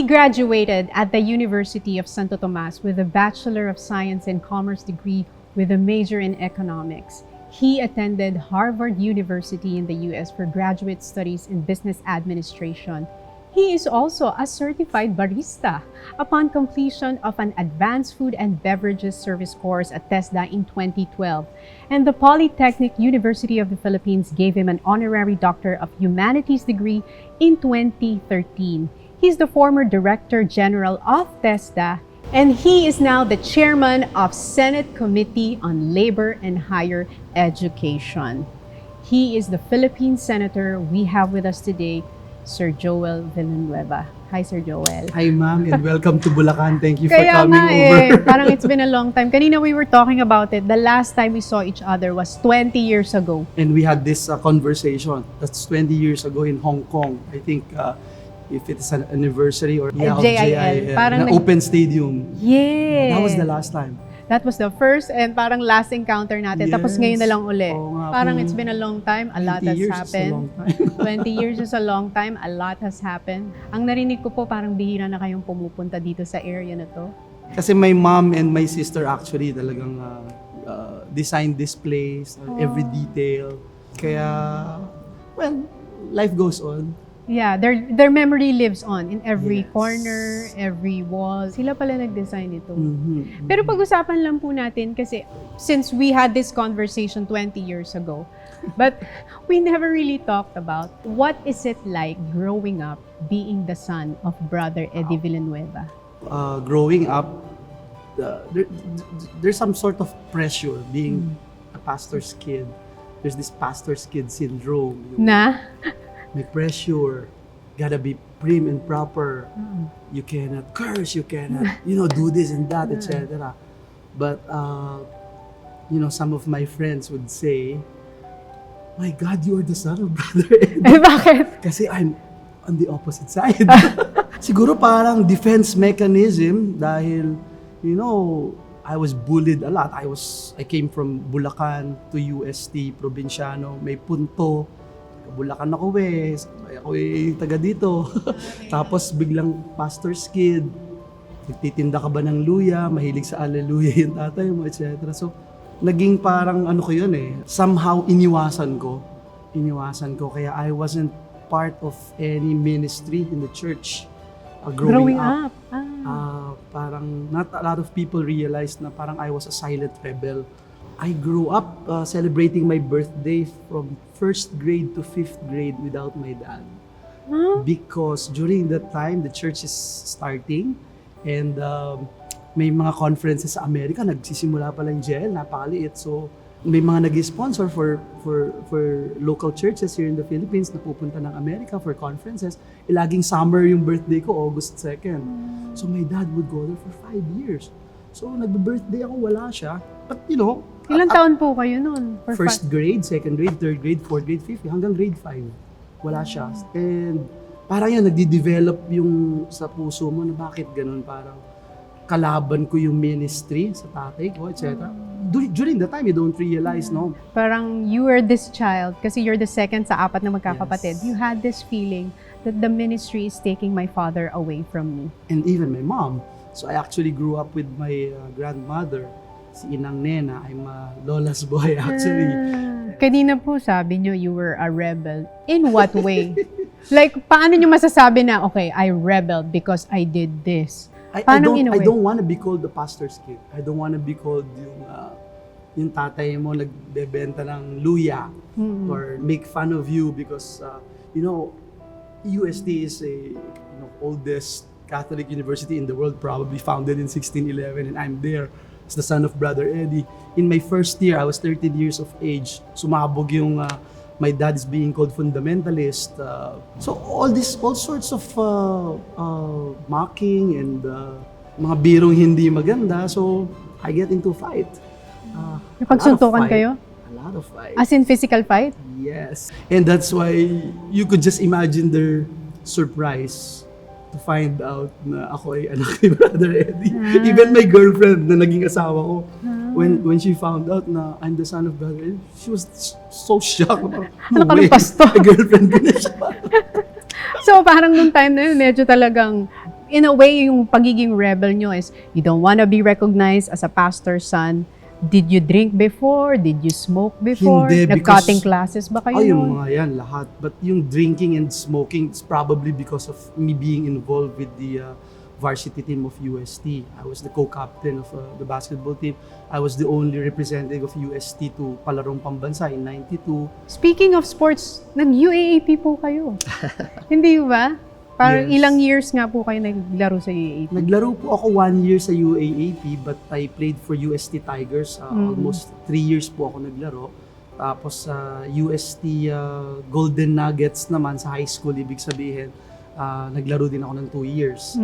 graduated at the University of Santo Tomas with a Bachelor of Science and Commerce degree with a major in economics. He attended Harvard University in the US for graduate studies in business administration. He is also a certified barista upon completion of an advanced food and beverages service course at TESDA in 2012. And the Polytechnic University of the Philippines gave him an honorary Doctor of Humanities degree in 2013. He's the former Director General of TESDA, and he is now the Chairman of Senate Committee on Labor and Higher Education. He is the Philippine Senator we have with us today, Sir Joel Villanueva. Hi, Sir Joel. Hi, ma'am, and welcome to Bulacan. Thank you for Kaya coming nga over. parang it's been a long time. Kanina we were talking about it. The last time we saw each other was 20 years ago. And we had this conversation. That's 20 years ago in Hong Kong. I think if it's an anniversary or of JIL. Parang na open stadium. Yes. That was the last time. That was the first and parang last encounter natin. Tapos Yes. ngayon na lang uli. Oo nga Parang po. it's been a long time. A lot 20 has years is a happened. long time. 20 years is a long time. A lot has happened. Ang narinig ko po, parang bihira na kayong pumupunta dito sa area na to. Kasi my mom and my sister actually talagang designed this place, every detail. Kaya, well, life goes on. Yeah, their memory lives on in every Yes. corner, every wall. Sila pala nag-design ito. Mhm. Pero pag-usapan lang po natin kasi since we had this conversation 20 years ago, but we never really talked about what is it like growing up being the son of Brother Eddie Villanueva. Growing up, there's some sort of pressure being a pastor's kid. There's this pastor's kid syndrome. Na? May pressure. Gotta be prim and proper. You cannot curse. You cannot, do this and that, etc. But, some of my friends would say, "My God, you are the son of Brother Eddie." Eh, bakit? Kasi I'm on the opposite side. Siguro parang defense mechanism dahil, I was bullied a lot. I came from Bulacan to UST, probinsyano, may punto. Bulacan ako ako taga dito. Tapos biglang pastor's kid. Nagtitinda ka ba ng luya? Mahilig sa alleluia yung tatay mo, etc. So, naging parang ko yun eh. Somehow iniwasan ko. Kaya I wasn't part of any ministry in the church. Growing up. Parang not a lot of people realized na parang I was a silent rebel. I grew up celebrating my birthday from 1st grade to 5th grade without my dad. Huh? Because during that time, the church is starting and may mga conferences sa Amerika, nagsisimula pa lang JL, napakaliit. So may mga nag-sponsor for local churches here in the Philippines na pupunta ng Amerika for conferences. Laging summer yung birthday ko, August 2nd. So my dad would go there for 5 years. So nagbe-birthday ako, wala siya. But Ilang taon po kayo noon? first grade, second grade, third grade, fourth grade, fifth, hanggang grade 5. Wala siya. And parang yun, nagdi-develop yung sa puso mo na bakit ganun. Parang kalaban ko yung ministry sa tatay ko, etc. During the time, you don't realize, no? Parang you were this child, kasi you're the second sa apat na magkakapatid. Yes. You had this feeling that the ministry is taking my father away from me. And even my mom. So I actually grew up with my grandmother, si Inang Nena. I'm a lola's boy actually. Kanina po sabi nyo you were a rebel. In what way? Like, paano nyo masasabi na, okay, I rebelled because I did this? I in a way? don't want to be called the pastor's kid. I don't want to be called yung tatay mo nagbebenta ng luya or make fun of you because UST is a oldest Catholic university in the world, probably founded in 1611, and I'm there as the son of Brother Eddie. In my first year, I was 13 years of age. Sumabog yung my dad is being called fundamentalist. So all sorts of mocking and mga birong hindi maganda. So I get into a fight. Yung pagsuntukan kayo? A lot of fight. As in physical fight? Yes. And that's why you could just imagine their surprise to find out na ako ay anak ni Brother Eddie. Even my girlfriend na naging asawa ko, when she found out na I'm the son of Brother Eddie, she was so shocked. Ano ka ng pastor? Girlfriend ko na siya. So parang nung time na yun, medyo talagang in a way, yung pagiging rebel nyo is you don't wanna be recognized as a pastor's son. Did you drink before? Did you smoke before? Hindi, Nag-cutting because- classes ba kayo Yung noon? mga yan, lahat. But yung drinking and smoking, it's probably because of me being involved with the varsity team of UST. I was the co-captain of the basketball team. I was the only representative of UST to palarong pambansa in 92. Speaking of sports, nag-UAAP po kayo. Hindi ba? Parang Yes. ilang years nga po kayo naglaro sa UAAP? Naglaro po ako 1 year sa UAAP, but I played for UST Tigers. Almost 3 years po ako naglaro. Tapos sa UST Golden Nuggets naman sa high school, ibig sabihin, naglaro din ako ng 2 years.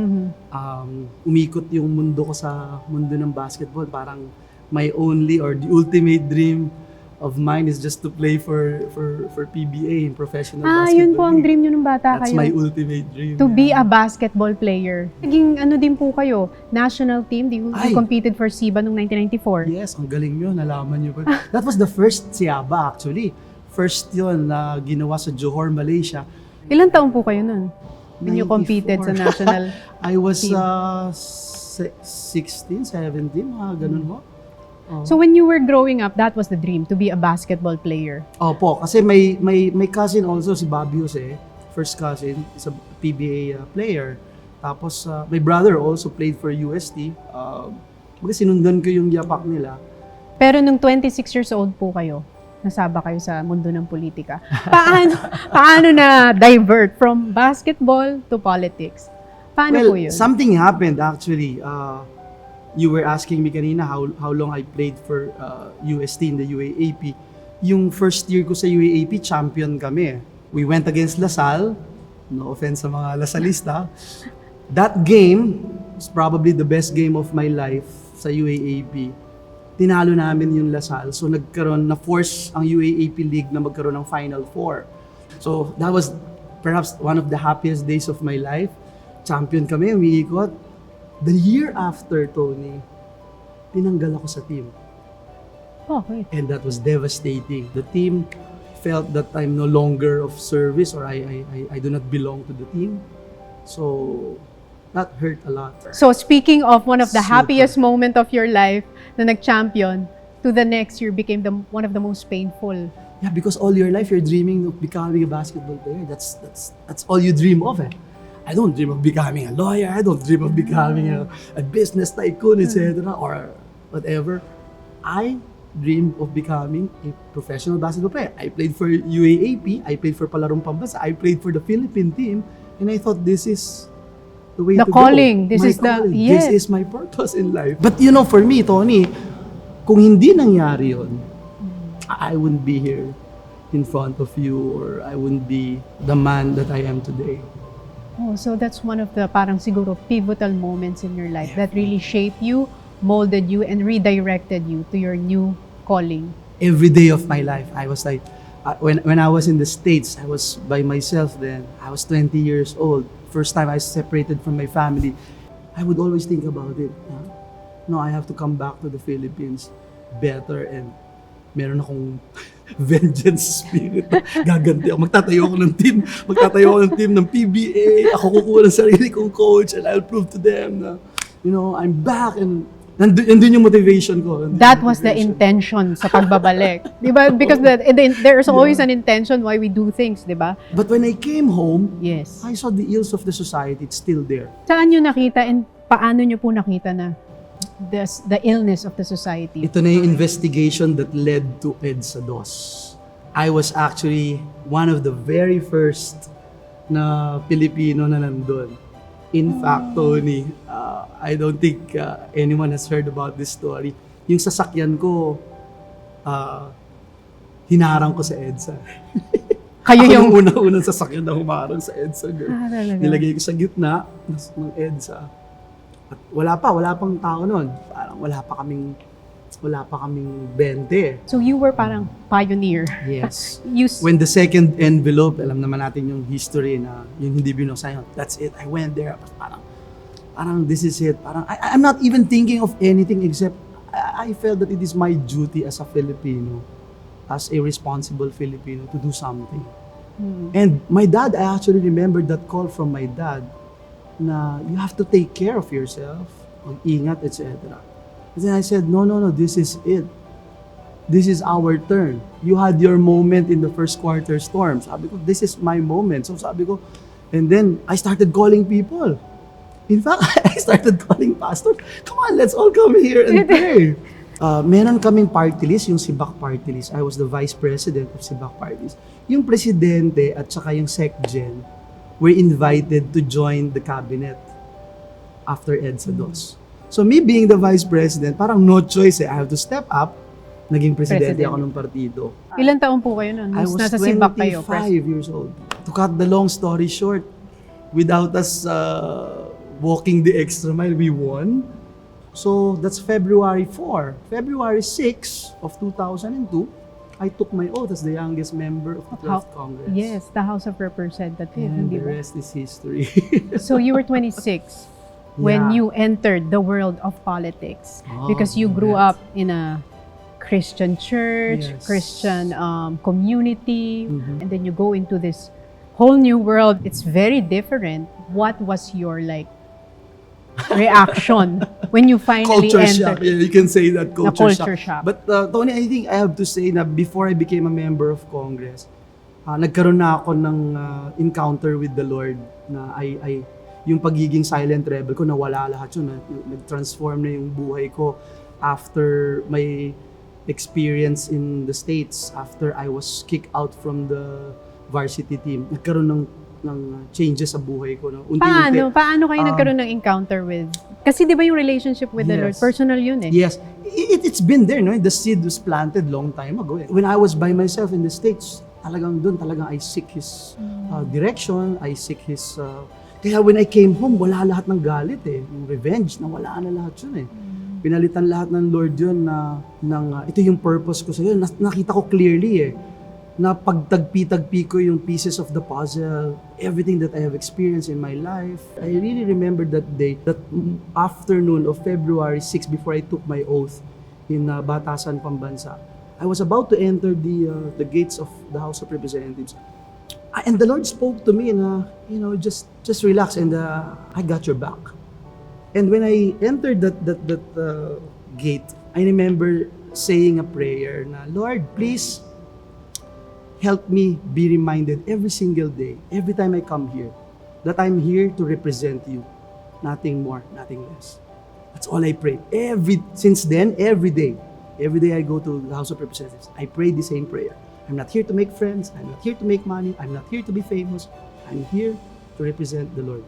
Umikot yung mundo ko sa mundo ng basketball. Parang my only or the ultimate dream of mine is just to play for PBA in professional basketball. Yun po ang league. dream nyo nung bata That's kayo. my ultimate dream. To be yeah. a basketball player. Naging ano din po kayo, national team. You Ay. competed for SIBA noong 1994. Yes, ang galing yun. Nalaman nyo pa. That was the first SIABA actually. First yun na ginawa sa Johor, Malaysia. Ilang taon po kayo nun? When you competed sa 94. national I was team? 16, 17, mga ganun ho. Oh. So when you were growing up, that was the dream, to be a basketball player. Opo, kasi may cousin also, si Bobby Jose, first cousin, is a PBA player. Tapos my brother also played for UST. Kasi sinundan ko yung yapak nila. Pero nung 26 years old po kayo, nasaba kayo sa mundo ng politika. Paano na divert from basketball to politics? Paano po yun? Something happened actually. You were asking me kanina how long I played for UST in the UAAP. Yung first year ko sa UAAP, champion kami. We went against LaSalle. No offense sa mga Lasalista. That game was probably the best game of my life sa UAAP. Tinalo namin yung LaSalle. So na-force ang UAAP League na magkaroon ng Final Four. So that was perhaps one of the happiest days of my life. Champion kami, umiikot. The year after, Toni, tinanggal ako sa team. Okay. And that was devastating. The team felt that I'm no longer of service or I do not belong to the team. So that hurt a lot. So speaking of one of the Super. happiest moment of your life na nag-champion, to the next year became one of the most painful. Yeah, because all your life you're dreaming of becoming a basketball player. That's all you dream of. I don't dream of becoming a lawyer. I don't dream of becoming a business tycoon, etc. or whatever. I dream of becoming a professional basketball player. I played for UAAP. I played for Palarong Pambansa. I played for the Philippine team. And I thought this is the way The to calling. go. This My is the- calling. yes. This is my purpose in life. But you know, for me, Toni, kung hindi nangyari yun, I wouldn't be here in front of you or I wouldn't be the man that I am today. Oh, so that's one of the parang siguro pivotal moments in your life that really shaped you, molded you, and redirected you to your new calling. Every day of my life, I was like, when I was in the States, I was by myself then. I was 20 years old. First time I separated from my family. I would always think about it. No, I have to come back to the Philippines better and meron akong vengeance spirit. Gaganti ako. Magtatayo ako ng team. Magtatayo ako ng team ng PBA. Ako kukuha ng sarili kong coach and I'll prove to them na, you know, I'm back and nandun yung motivation ko. That was the intention sa pagbabalik. Di ba? Because there's always an intention why we do things, di ba? But when I came home, Yes. I saw the ills of the society. It's still there. Saan nyo nakita and paano nyo po nakita na the illness of the society? Ito na yung investigation that led to EDSA DOS. I was actually one of the very first na Pilipino na nandun. In fact, Toni, I don't think anyone has heard about this story. Yung sasakyan ko, hinarang ko sa EDSA. Kayo Ako yung... yung unang sasakyan na humarang sa EDSA. Girl. Talaga. Nilagay ko sa gitna ng EDSA. At wala pang tao nun. Parang wala pa kaming 20. So you were parang pioneer. Yes. You When the second envelope, alam naman natin yung history na yung hindi binuksan yun. That's it. I went there. Parang this is it. Parang I'm not even thinking of anything except I felt that it is my duty as a Filipino, as a responsible Filipino to do something. And my dad, I actually remembered that call from my dad. na you have to take care of yourself, mag-ingat, etc. And then I said, no, this is it. This is our turn. You had your moment in the first quarter storm. Sabi ko, this is my moment. So sabi ko, and then I started calling people. In fact, I started calling pastors. Come on, let's all come here and pray. Meron kaming party list, yung Sibak party list. I was the vice president of Sibak party list. Yung presidente at saka yung secgen were invited to join the cabinet after EDSA DOS. So me being the vice president, parang no choice I have to step up. Naging presidente ako ng partido. Ilan taon po kayo nun? I was Nasa Sibak kayo, 25 years old. To cut the long story short, without us walking the extra mile, we won. So that's February 4. February 6 of 2002, I took my oath as the youngest member of the 12th Congress. Yes, the House of Representatives. And Hindi the ba? rest is history. So you were 26 when Yeah. you entered the world of politics because you grew yes. up in a Christian church, Yes. Christian community, Mhm. and then you go into this whole new world. It's very different. What was your reaction when you finally Culture shock. entered? Yeah, you can say that Culture shock. But Tony, I think I have to say na before I became a member of Congress, nagkaroon na ako ng encounter with the Lord na yung pagiging silent rebel ko, nawala lahat yun. Nag-transform na yung buhay ko after my experience in the States, after I was kicked out from the varsity team. Nagkaroon ng changes sa buhay ko. Unti-unti. Paano kayo nagkaroon ng encounter with? Kasi di ba yung relationship with the Lord, Yes. personal yun eh. Yes. It's been there, no? The seed was planted long time ago. When I was by myself in the States, talagang I seek His direction, I seek His... kaya when I came home, wala lahat ng galit eh. Yung revenge, nawala na lahat yun eh. Pinalitan lahat ng Lord yun ito yung purpose ko sa'yo. Nakita ko clearly eh. Na pagtagpi-tagpi ko yung pieces of the puzzle, everything that I have experienced in my life. I really remember that day, that afternoon of February 6 before I took my oath in Batasan, Pambansa. I was about to enter the gates of the House of Representatives. And the Lord spoke to me na, just relax and I got your back. And when I entered that gate, I remember saying a prayer na, Lord, please help me be reminded every single day, every time I come here, that I'm here to represent you. Nothing more, nothing less. That's all I prayed. Since then, every day I go to the House of Representatives, I pray the same prayer. I'm not here to make friends. I'm not here to make money. I'm not here to be famous. I'm here to represent the Lord.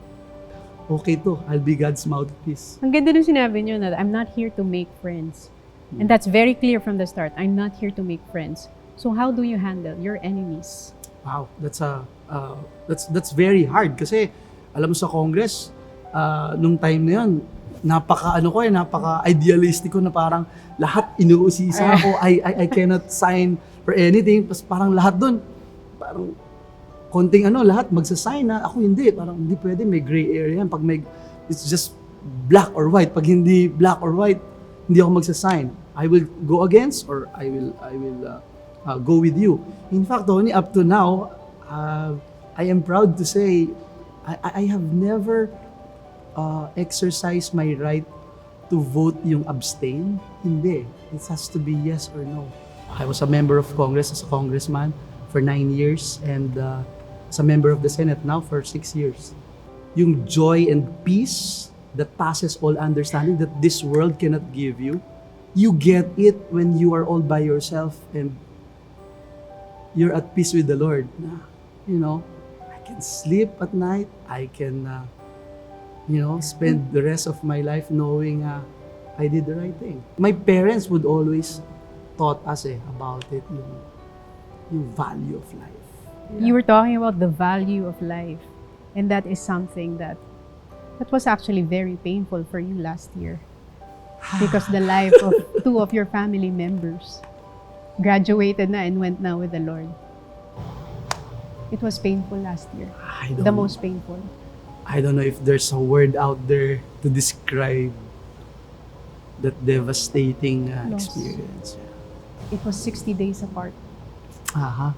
Okay to, I'll be God's mouthpiece. Ang ganda nung sinabi niyo na I'm not here to make friends. And that's very clear from the start. I'm not here to make friends. So how do you handle your enemies? Wow, that's very hard kasi alam mo sa Congress, nung time na yun, napaka-idealistic ko na parang lahat inuusisa ako. I cannot sign for anything. Parang lahat doon, parang konting lahat magsasign na. Ako hindi, parang hindi pwede, may gray area yan. Pag it's just black or white. Pag hindi black or white, hindi ako magsasign. I will go against or I will go with you. In fact, Toni, up to now, I am proud to say I have never exercised my right to vote yung abstain. Hindi. It has to be yes or no. I was a member of Congress as a congressman for 9 years and as a member of the Senate now for 6 years. Yung joy and peace that passes all understanding that this world cannot give you, you get it when you are all by yourself and you're at peace with the Lord. I can sleep at night. I can, spend the rest of my life knowing I did the right thing. My parents would always taught us about it, yung value of life. You were talking about the value of life. And that is something that was actually very painful for you last year. Because the life of two of your family members graduated na and went now with the Lord. It was painful last year. The most painful. I don't know if there's a word out there to describe that devastating Loss. experience. It was 60 days apart. Yeah.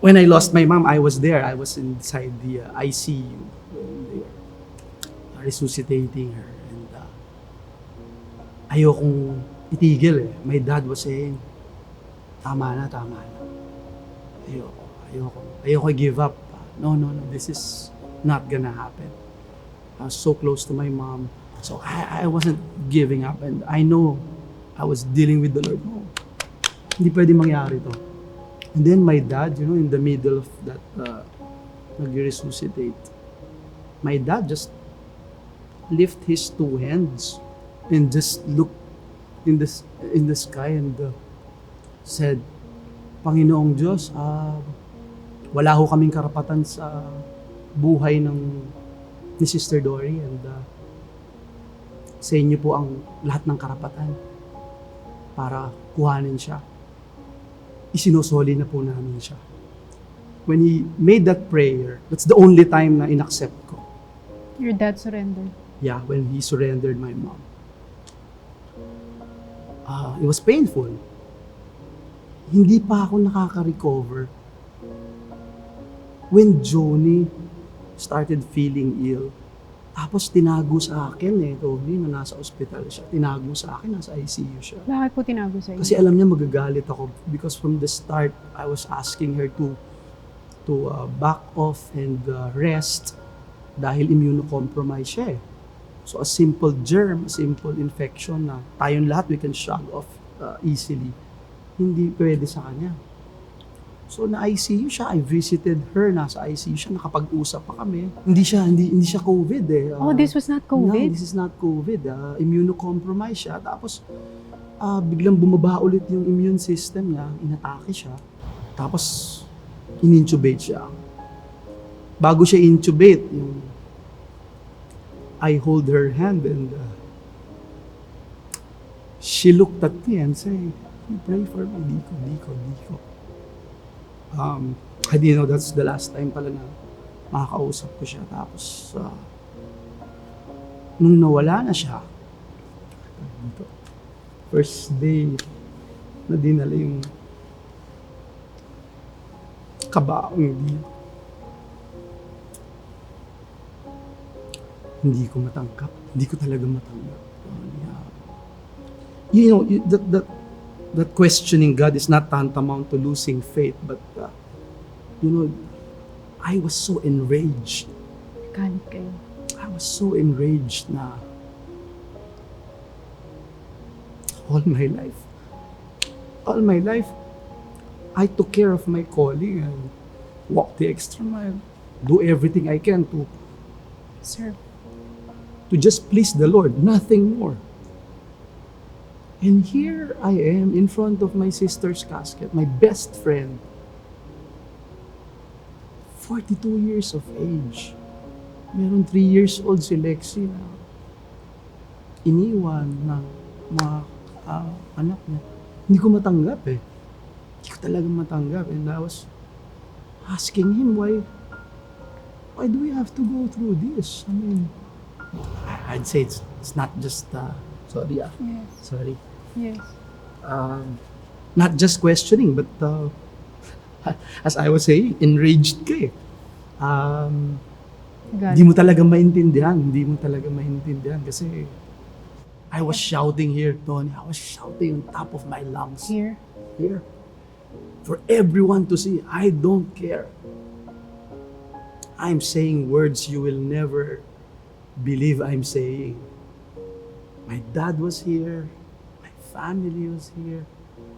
when I lost my mom, I was there. I was inside the ICU when they were resuscitating her. And ayokong itigil eh. My dad was saying, tama na, tama na. Ayoko give up. No, this is not gonna happen. I was so close to my mom. So I wasn't giving up. And I know I was dealing with the Lord. No, hindi pwede mangyari to. And then my dad, in the middle of that nag-resuscitate, my dad just lift his two hands and just looked in the sky and said, Panginoong Diyos, wala ho kaming karapatan sa buhay ni Sister Dory and sa inyo po ang lahat ng karapatan para kuhanin siya. Isinusoli na po namin siya. When he made that prayer, that's the only time na inaccept ko. Your dad surrendered? Yeah, when he surrendered my mom. It was painful. Hindi pa ako nakaka-recover. When Johnny started feeling ill, tapos tinago sa akin Toni, na nasa ospital siya. Tinago sa akin, nasa ICU siya. Bakit po tinago sa inyo? Kasi alam niya magagalit ako because from the start, I was asking her to back off and rest dahil immunocompromised siya So a simple germ, a simple infection na tayong lahat we can shrug off easily, hindi pwede sa kanya. So na ICU siya, I visited her, nasa ICU siya, nakapag-usap pa kami. Hindi siya COVID this was not COVID? No, this is not COVID. Immunocompromised siya. Tapos biglang bumaba ulit yung immune system niya, inatake siya. Tapos in-intubate siya. Bago siya intubate, I hold her hand and she looked at me and said, "You pray for me, Diko. I didn't know that's the last time pala na makakausap ko siya. Tapos, nung nawala na siya, first day na dinala yung kabaong dito. Hindi ko matanggap. Hindi ko talaga matanggap. That questioning God is not tantamount to losing faith, but I was so enraged. Galit kayo. I was so enraged na all my life, I took care of my calling and walk the extra mile, do everything I can to Sir. to just please the Lord, nothing more. And here I am in front of my sister's casket, my best friend, 42 years of age. Meron 3 years old si Lexi na iniwan ng mga anak niya. Hindi ko matanggap Hindi ko talaga matanggap. And I was asking him, why do we have to go through this? I mean, I'd say it's not just, sorry. Yes. Sorry. Yes. Not just questioning, but as I was saying, enraged ka Hindi mo talaga maintindihan. Kasi I was shouting here, Toni. I was shouting on top of my lungs. Here. For everyone to see. I don't care. I'm saying words you will never believe I'm saying. My dad was here. My family was here.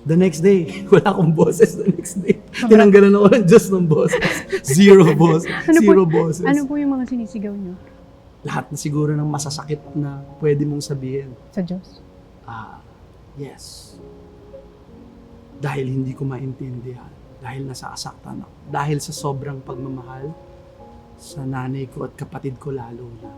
The next day, wala akong boses the next day. Tinanggalan ako ng Diyos ng boses. Zero boses. Ano po yung mga sinisigaw niyo? Lahat na siguro ng masasakit na pwede mong sabihin. Sa Diyos? Yes. Dahil hindi ko maintindihan. Dahil nasasaktan ako. Dahil sa sobrang pagmamahal sa nanay ko at kapatid ko lalo na.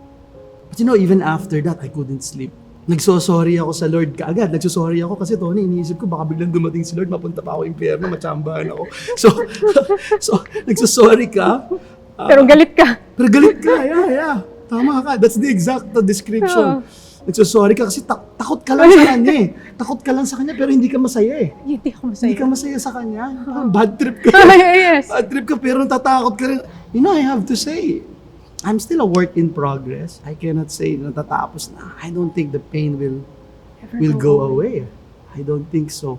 But even after that, I couldn't sleep. Nagsosorry ako sa Lord kaagad. Nagsosorry ako kasi, Toni, iniisip ko baka biglang dumating si Lord, mapunta pa ako impyerno, matsambahan ako. So nagsosorry ka. Pero galit ka. Yeah. Tama ka. That's the exact description. Nagsosorry ka kasi takot ka lang sa kanya eh. Takot ka lang sa kanya pero hindi ka masaya eh. Hindi ako masaya. Hindi ka masaya sa kanya. Parang bad trip ka. Yes. Bad trip ka pero natatakot ka rin. You know, I have to say, I'm still a work in progress. I cannot say natatapos na. I don't think the pain will go away. I don't think so.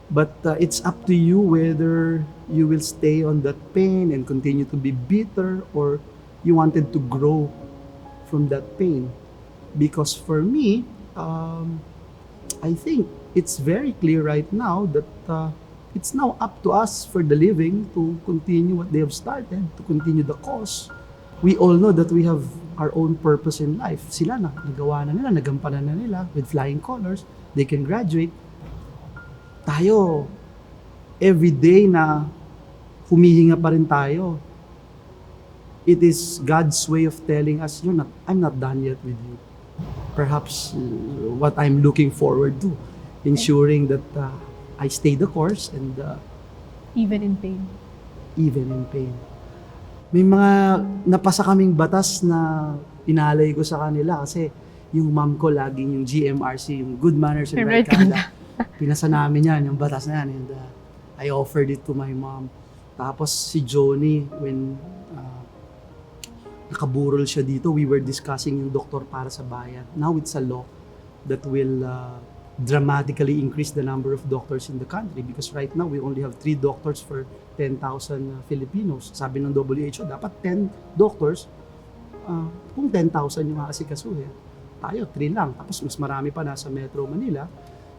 But it's up to you whether you will stay on that pain and continue to be bitter or you wanted to grow from that pain. Because for me, I think it's very clear right now that it's now up to us for the living to continue what they have started, to continue the cause. We all know that we have our own purpose in life. Sila na, nagawa na nila, nagampanan na nila with flying colors. They can graduate. Tayo, every day na humihinga pa rin tayo, it is God's way of telling us, I'm not done yet with you. Perhaps what I'm looking forward to, ensuring that I stay the course and Even in pain. even in pain. May mga napasa kaming batas na inalay ko sa kanila kasi yung mom ko laging yung GMRC, yung Good Manners and Right Conduct. Pinasa namin yan, yung batas na yan. And I offered it to my mom. Tapos si Johnny, when nakaburol siya dito, we were discussing yung doktor para sa bayan. Now it's a law that will dramatically increase the number of doctors in the country because right now we only have 3 doctors for 10,000 Filipinos. Sabi ng WHO, dapat 10 doctors kung 10,000 yung aasikasuhin. Tayo, 3 lang. Tapos mas marami pa nasa Metro Manila.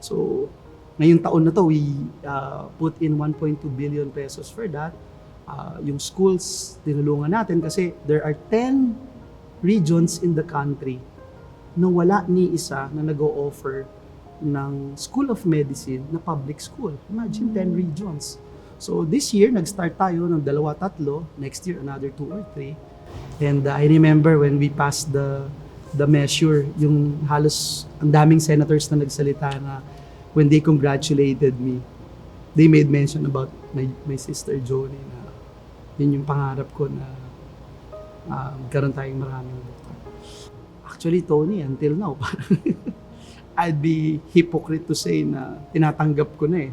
So, ngayong taon na to, we put in 1.2 billion pesos for that. Yung schools, tinulungan natin kasi there are 10 regions in the country na wala ni isa na nag-o-offer ng School of Medicine na public school. Imagine 10 regions. So this year, nag-start tayo ng 2-3. Next year, another 2 or 3. And I remember when we passed the measure, yung halos ang daming senators na nagsalita na when they congratulated me, they made mention about my sister Joni na yun yung pangarap ko na magkaroon tayong maraming doktor. Actually, Toni, until now, I'd be hypocrite to say na tinatanggap ko na eh.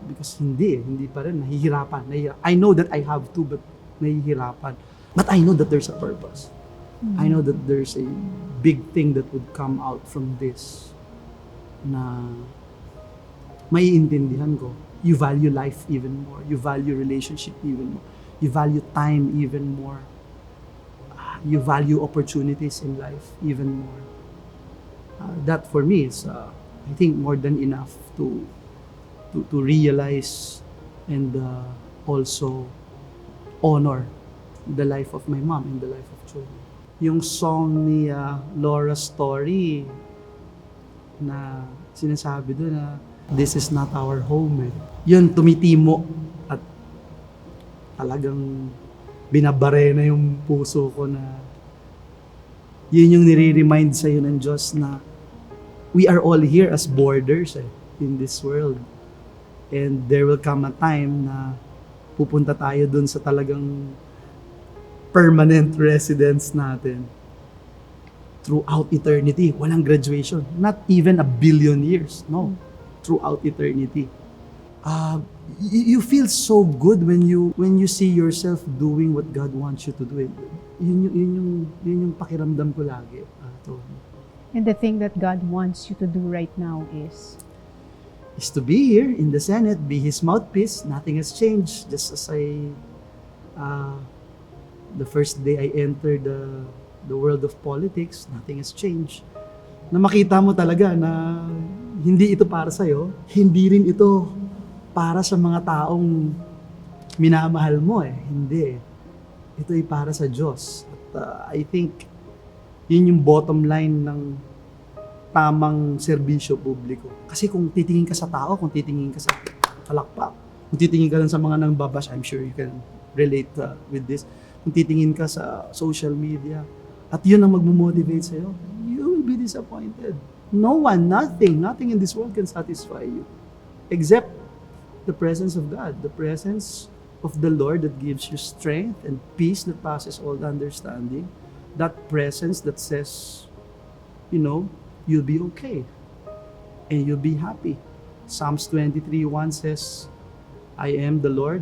Because hindi pa rin, nahihirapan. I know that I have to, but nahihirapan. But I know that there's a purpose. I know that there's a big thing that would come out from this na maiintindihan ko. You value life even more. You value relationship even more. You value time even more. You value opportunities in life even more. That for me is, I think, more than enough to realize and also honor the life of my mom and the life of Toni. Yung song ni Laura Story na sinasabi doon na this is not our home eh. Yun, tumitimo at talagang binabare na yung puso ko na yun yung nire-remind sa'yo ng Diyos na we are all here as borders in this world. And there will come a time na pupunta tayo dun sa talagang permanent residence natin throughout eternity. Walang graduation. Not even 1 billion years. No. Throughout eternity. You feel so good when you see yourself doing what God wants you to do. Yun yung pakiramdam ko lagi. And the thing that God wants you to do right now is to be here in the Senate, be His mouthpiece. Nothing has changed. Just as the first day I entered the world of politics, nothing has changed. Na makita mo talaga na hindi ito para sa'yo, hindi rin ito para sa mga taong minamahal mo eh. Hindi. Ito ay para sa Diyos. At I think yun yung bottom line ng tamang serbisyo publiko. Kasi kung titingin ka sa tao, kung titingin ka sa palakpak, kung titingin ka lang sa mga nang babash, I'm sure you can relate with this. Kung titingin ka sa social media, at yun ang magmo-motivate sa'yo, you will be disappointed. No one, nothing in this world can satisfy you. Except the presence of God, the presence of the Lord that gives you strength and peace that passes all understanding. That presence that says, you'll be okay. And you'll be happy. Psalms 23:1 says, I am the Lord,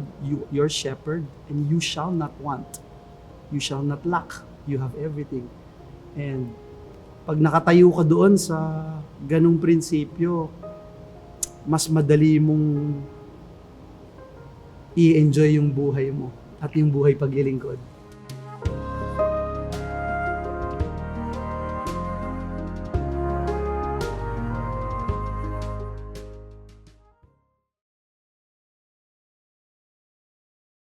your shepherd, and you shall not want. You shall not lack. You have everything. And pag nakatayo ka doon sa ganung prinsipyo, mas madali mong i-enjoy yung buhay mo at yung buhay paglilingkod.